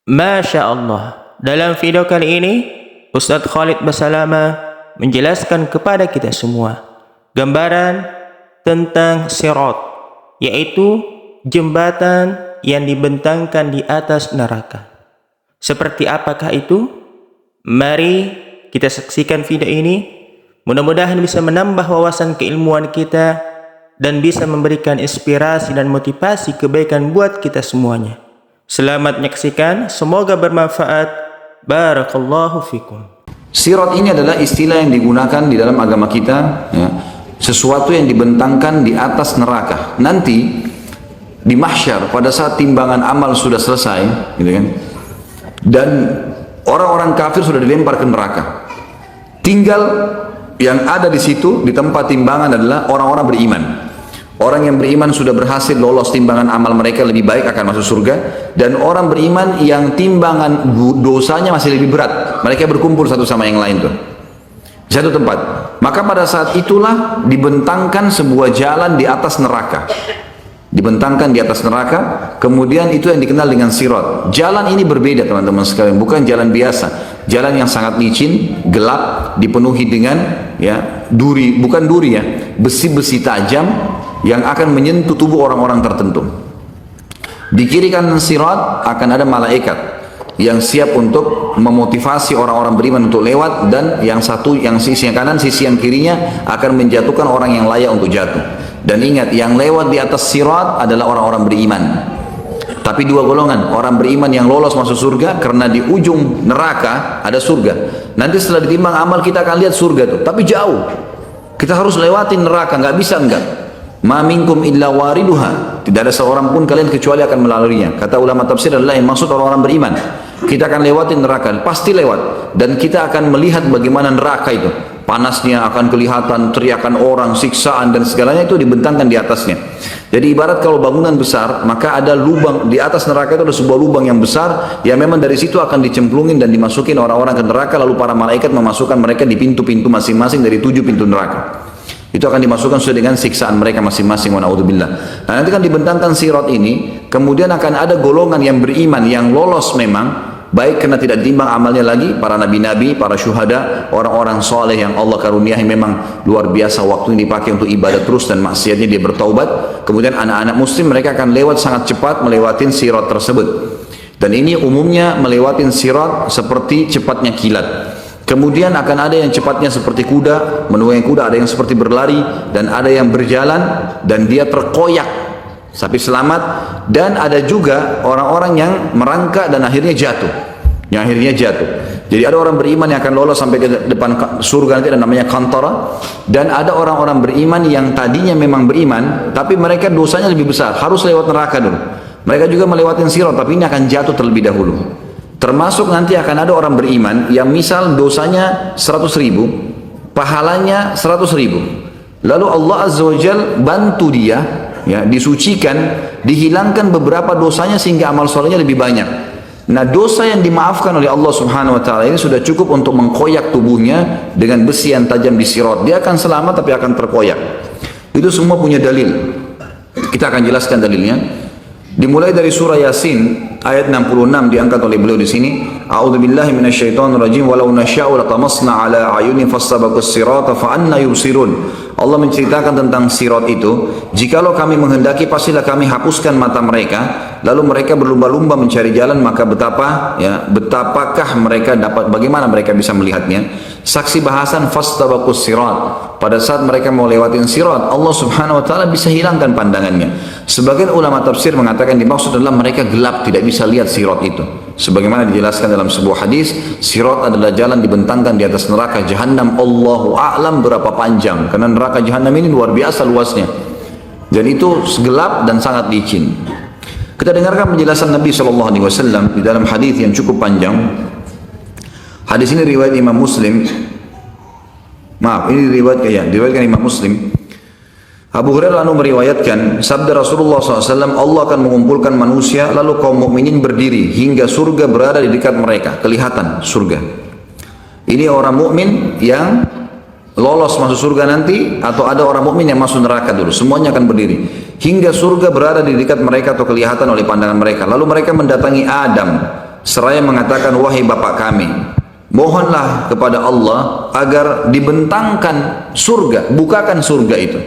Masya Allah, dalam video kali ini Ustadz Khalid Basalama menjelaskan kepada kita semua gambaran tentang sirat, yaitu jembatan yang dibentangkan di atas neraka. Seperti apakah itu? Mari kita saksikan video ini. Mudah-mudahan bisa menambah wawasan keilmuan kita dan bisa memberikan inspirasi dan motivasi kebaikan buat kita semuanya. Selamat menyaksikan, semoga bermanfaat. Barakallahu fikum. Sirat ini adalah istilah yang digunakan di dalam agama kita, ya, sesuatu yang dibentangkan di atas neraka. Nanti di mahsyar pada saat timbangan amal sudah selesai, gitu kan, dan orang-orang kafir sudah dilempar ke neraka. Tinggal yang ada di situ di tempat timbangan adalah orang-orang beriman. Orang yang beriman sudah berhasil lolos timbangan amal mereka, lebih baik akan masuk surga. Dan orang beriman yang timbangan dosanya masih lebih berat, mereka berkumpul satu sama yang lain tuh di satu tempat. Maka pada saat itulah dibentangkan sebuah jalan di atas neraka. Dibentangkan di atas neraka, kemudian itu yang dikenal dengan sirat. Jalan ini berbeda teman-teman sekalian, bukan jalan biasa. Jalan yang sangat licin, gelap, dipenuhi dengan ya duri, bukan duri ya, besi-besi tajam yang akan menyentuh tubuh orang-orang tertentu. Di kiri kanan sirat akan ada malaikat yang siap untuk memotivasi orang-orang beriman untuk lewat, dan yang satu, yang sisi yang kanan, sisi yang kirinya akan menjatuhkan orang yang layak untuk jatuh. Dan ingat, yang lewat di atas sirat adalah orang-orang beriman. Tapi dua golongan, orang beriman yang lolos masuk surga karena di ujung neraka ada surga. Nanti setelah ditimbang amal kita akan lihat surga tuh, tapi jauh. Kita harus lewatin neraka, nggak bisa enggak. Ma minkum illa wariduha. Tidak ada seorang pun kalian kecuali akan melaluinya. Kata ulama tafsir adalah yang maksud orang-orang beriman. Kita akan lewatin neraka, pasti lewat. Dan kita akan melihat bagaimana neraka itu. Panasnya akan kelihatan, teriakan orang, siksaan dan segalanya itu dibentangkan di atasnya. Jadi ibarat kalau bangunan besar, maka ada lubang di atas neraka itu, ada sebuah lubang yang besar yang memang dari situ akan dicemplungin dan dimasukin orang-orang ke neraka, lalu para malaikat memasukkan mereka di pintu-pintu masing-masing dari 7 pintu neraka. Itu akan dimasukkan sesuai dengan siksaan mereka masing-masing. Wa na'udzubillah. Nah, nanti kan dibentangkan sirat ini, kemudian akan ada golongan yang beriman yang lolos memang, baik karena tidak ditimbang amalnya lagi, para nabi-nabi, para syuhada, orang-orang soleh yang Allah karuniai memang luar biasa, waktu ini dipakai untuk ibadah terus dan maksiatnya dia bertaubat. Kemudian anak-anak muslim mereka akan lewat sangat cepat melewatin sirat tersebut. Dan ini umumnya melewatin sirat seperti cepatnya kilat. Kemudian akan ada yang cepatnya seperti kuda, menunggangi kuda, ada yang seperti berlari, dan ada yang berjalan dan dia terkoyak tapi selamat. Dan ada juga orang-orang yang merangkak dan akhirnya jatuh, jadi ada orang beriman yang akan lolos sampai ke depan surga nanti, dan namanya kantara. Dan ada orang-orang beriman yang tadinya memang beriman tapi mereka dosanya lebih besar, harus lewat neraka dulu. Mereka juga melewati sirat, tapi ini akan jatuh terlebih dahulu. Termasuk nanti akan ada orang beriman yang misal dosanya 100.000, pahalanya 100.000. Lalu Allah Azza wa Jal bantu dia, ya, disucikan, dihilangkan beberapa dosanya sehingga amal solehnya lebih banyak. Nah, dosa yang dimaafkan oleh Allah Subhanahu wa Ta'ala ini sudah cukup untuk mengkoyak tubuhnya dengan besi yang tajam di sirat. Dia akan selamat tapi akan terkoyak. Itu semua punya dalil. Kita akan jelaskan dalilnya. Dimulai dari surah Yasin ayat 66 diangkat oleh beliau di sini. A'udzubillahi minasyaitonirrajim. Walau nasya'u latamasna 'ala a'yunihim fastabaqus sirata fa anna yubsirun. Allah menceritakan tentang sirat itu. Jikalau kami menghendaki, pastilah kami hapuskan mata mereka, lalu mereka berlumba-lumba mencari jalan, maka betapakah mereka dapat, bagaimana mereka bisa melihatnya? Saksi bahasan fastabaqus sirat. Pada saat mereka mau lewatin sirat, Allah Subhanahu wa Ta'ala bisa hilangkan pandangannya. Sebagian ulama tafsir mengatakan dimaksud adalah mereka gelap, tidak bisa lihat sirat itu. Sebagaimana dijelaskan dalam sebuah hadis, sirat adalah jalan dibentangkan di atas neraka Jahannam. Allahu a'lam berapa panjang, karena neraka Jahannam ini luar biasa luasnya, dan itu gelap dan sangat licin. Kita dengarkan penjelasan Nabi SAW di dalam hadis yang cukup panjang. Hadis ini riwayat Imam Muslim. Ini diriwayatkan Imam Muslim. Abu Hurairah meriwayatkan sabda Rasulullah SAW, Allah akan mengumpulkan manusia, lalu kaum mukminin berdiri hingga surga berada di dekat mereka, kelihatan surga. Ini orang mukmin yang lolos masuk surga nanti, atau ada orang mukmin yang masuk neraka dulu, semuanya akan berdiri hingga surga berada di dekat mereka atau kelihatan oleh pandangan mereka. Lalu mereka mendatangi Adam, seraya mengatakan, wahai bapak kami, mohonlah kepada Allah agar dibentangkan surga, bukakan surga itu.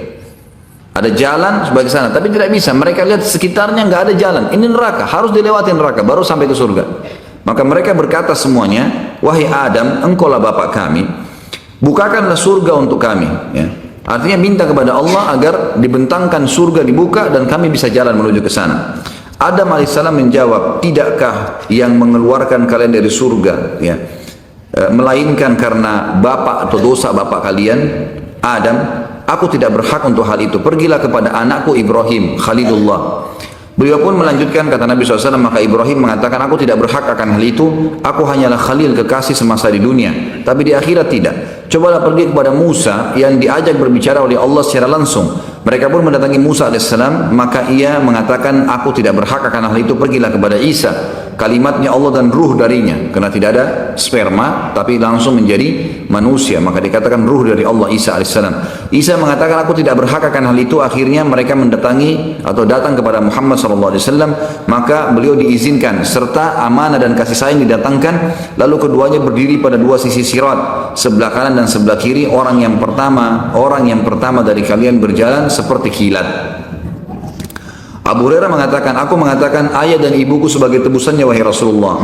Ada jalan sebagai sana, tapi tidak bisa. Mereka lihat sekitarnya nggak ada jalan. Ini neraka, harus dilewati neraka baru sampai ke surga. Maka mereka berkata semuanya, wahai Adam, engkaulah bapak kami, bukakanlah surga untuk kami. Ya. Artinya minta kepada Allah agar dibentangkan surga dibuka dan kami bisa jalan menuju ke sana. Adam alaihissalam menjawab, tidakkah yang mengeluarkan kalian dari surga, ya, melainkan karena bapak atau dosa bapak kalian, Adam? Aku tidak berhak untuk hal itu. Pergilah kepada anakku Ibrahim, Khalilullah. Beliau pun melanjutkan, kata Nabi SAW, maka Ibrahim mengatakan, aku tidak berhak akan hal itu. Aku hanyalah Khalil, kekasih semasa di dunia, tapi di akhirat tidak. Cobalah pergi kepada Musa yang diajak berbicara oleh Allah secara langsung. Mereka pun mendatangi Musa AS, maka ia mengatakan, aku tidak berhak akan hal itu. Pergilah kepada Isa, kalimatnya Allah dan ruh darinya, karena tidak ada sperma tapi langsung menjadi manusia, maka dikatakan ruh dari Allah Isa AS. Isa mengatakan, aku tidak berhak akan hal itu. Akhirnya mereka mendatangi atau datang kepada Muhammad SAW, maka beliau diizinkan serta amanah dan kasih sayang didatangkan. Lalu keduanya berdiri pada dua sisi sirat, sebelah kanan dan sebelah kiri. Orang yang pertama dari kalian berjalan seperti kilat. Abu Hurairah mengatakan, aku mengatakan, ayah dan ibuku sebagai tebusannya wahai Rasulullah.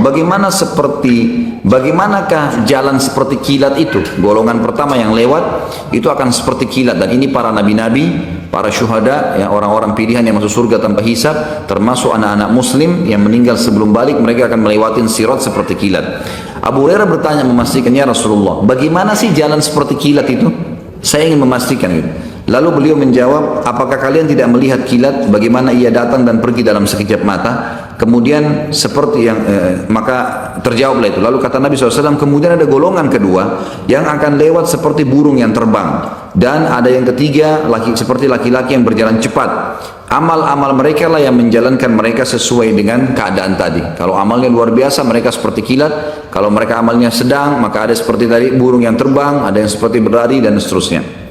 Bagaimanakah jalan seperti kilat itu? Golongan pertama yang lewat itu akan seperti kilat, dan ini para nabi-nabi, para syuhada, ya, orang-orang pilihan yang masuk surga tanpa hisab, termasuk anak-anak muslim yang meninggal sebelum balik, mereka akan melewati sirat seperti kilat. Abu Hurairah bertanya memastikannya, Rasulullah, bagaimana sih jalan seperti kilat itu? Saya ingin memastikan itu. Lalu beliau menjawab, apakah kalian tidak melihat kilat bagaimana ia datang dan pergi dalam sekejap mata? Kemudian seperti yang maka terjawablah itu. Lalu kata Nabi SAW, kemudian ada golongan kedua yang akan lewat seperti burung yang terbang, dan ada yang ketiga seperti laki-laki yang berjalan cepat. Amal-amal mereka lah yang menjalankan mereka sesuai dengan keadaan tadi. Kalau amalnya luar biasa, mereka seperti kilat. Kalau mereka amalnya sedang, maka ada seperti tadi burung yang terbang, ada yang seperti berlari, dan seterusnya.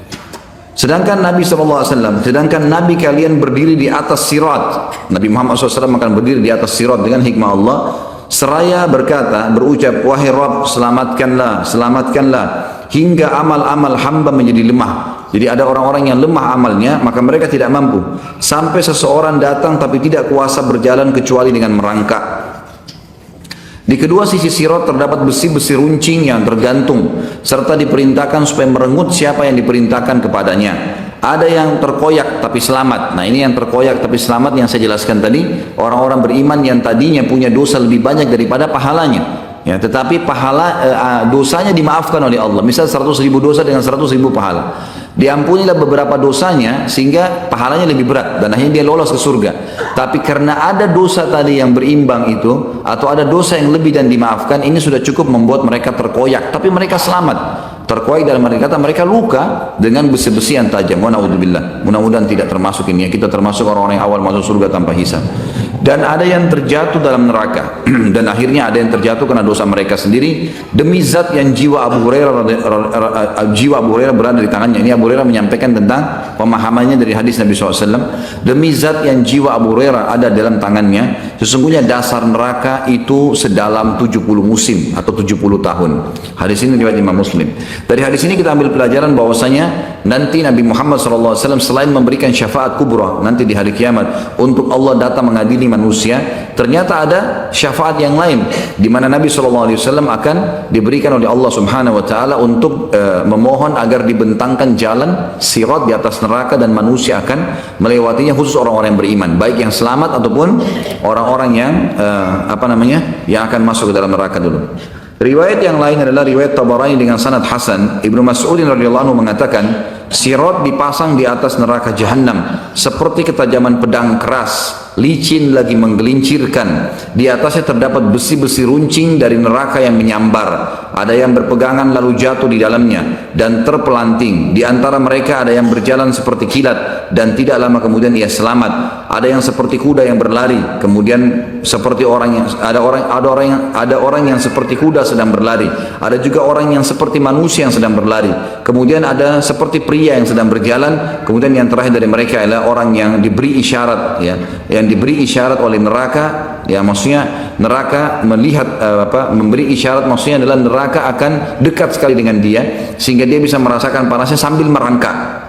Sedangkan Nabi SAW, sedangkan Nabi kalian berdiri di atas sirat. Nabi Muhammad SAW akan berdiri di atas sirat dengan hikmah Allah, seraya berucap, wahai Rabb, selamatkanlah, hingga amal-amal hamba menjadi lemah. Jadi ada orang-orang yang lemah amalnya, maka mereka tidak mampu. Sampai seseorang datang tapi tidak kuasa berjalan kecuali dengan merangkak. Di kedua sisi sirat terdapat besi-besi runcing yang tergantung, serta diperintahkan supaya merengut siapa yang diperintahkan kepadanya. Ada yang terkoyak tapi selamat. Nah, ini yang terkoyak tapi selamat yang saya jelaskan tadi, orang-orang beriman yang tadinya punya dosa lebih banyak daripada pahalanya. Ya, tetapi dosanya dimaafkan oleh Allah. Misal 100.000 dosa dengan 100.000 pahala. Diampunilah beberapa dosanya sehingga pahalanya lebih berat dan akhirnya dia lolos ke surga. Tapi karena ada dosa tadi yang berimbang itu, atau ada dosa yang lebih dan dimaafkan, ini sudah cukup membuat mereka terkoyak, tapi mereka selamat. Terkoyak dalam arti kata mereka luka dengan besi-besi yang tajam. Naudzubillah. Mudah-mudahan tidak termasuk ini, kita termasuk orang-orang yang awal masuk surga tanpa hisab. Dan ada yang terjatuh dalam neraka dan akhirnya ada yang terjatuh karena dosa mereka sendiri. Demi zat yang jiwa Abu Hurairah berada di tangannya. Ini Abu Hurairah menyampaikan tentang pemahamannya dari hadis Nabi SAW. Demi zat yang jiwa Abu Hurairah ada dalam tangannya, sesungguhnya dasar neraka itu sedalam 70 musim atau 70 tahun. Hadis ini riwayat Imam Muslim. Dari hadis ini kita ambil pelajaran bahwasanya nanti Nabi Muhammad SAW selain memberikan syafaat kubra nanti di hari kiamat untuk Allah datang mengadili manusia, ternyata ada syafaat yang lain di mana Nabi SAW akan diberikan oleh Allah Subhanahu Wa Taala untuk memohon agar dibentangkan jalan sirat di atas neraka dan manusia akan melewatinya, khusus orang-orang yang beriman, baik yang selamat ataupun orang-orang yang yang akan masuk ke dalam neraka dulu. Riwayat yang lain adalah riwayat Tabarani dengan sanad hasan. Ibnu Mas'ud radhiyallahu anhu mengatakan, sirat dipasang di atas neraka Jahannam seperti ketajaman pedang keras, licin lagi menggelincirkan. Di atasnya terdapat besi-besi runcing dari neraka yang menyambar. Ada yang berpegangan lalu jatuh di dalamnya dan terpelanting. Di antara mereka ada yang berjalan seperti kilat dan tidak lama kemudian ia selamat. Ada yang seperti kuda yang berlari, kemudian seperti ada orang yang seperti kuda sedang berlari. Ada juga orang yang seperti manusia yang sedang berlari. Kemudian ada seperti pria yang sedang berjalan. Kemudian yang terakhir dari mereka adalah orang yang diberi isyarat, ya, yang dan diberi isyarat oleh neraka, ya maksudnya neraka melihat memberi isyarat, maksudnya adalah neraka akan dekat sekali dengan dia sehingga dia bisa merasakan panasnya sambil merangkak.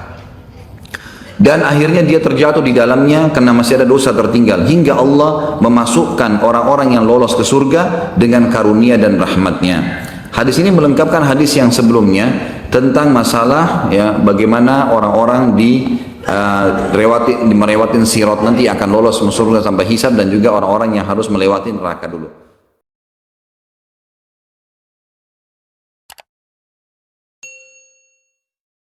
Dan akhirnya dia terjatuh di dalamnya karena masih ada dosa tertinggal, hingga Allah memasukkan orang-orang yang lolos ke surga dengan karunia dan rahmatnya. Hadis ini melengkapkan hadis yang sebelumnya tentang masalah ya bagaimana orang-orang melewati sirat nanti akan lolos masuk surga sampai hisab, dan juga orang-orang yang harus melewati neraka dulu.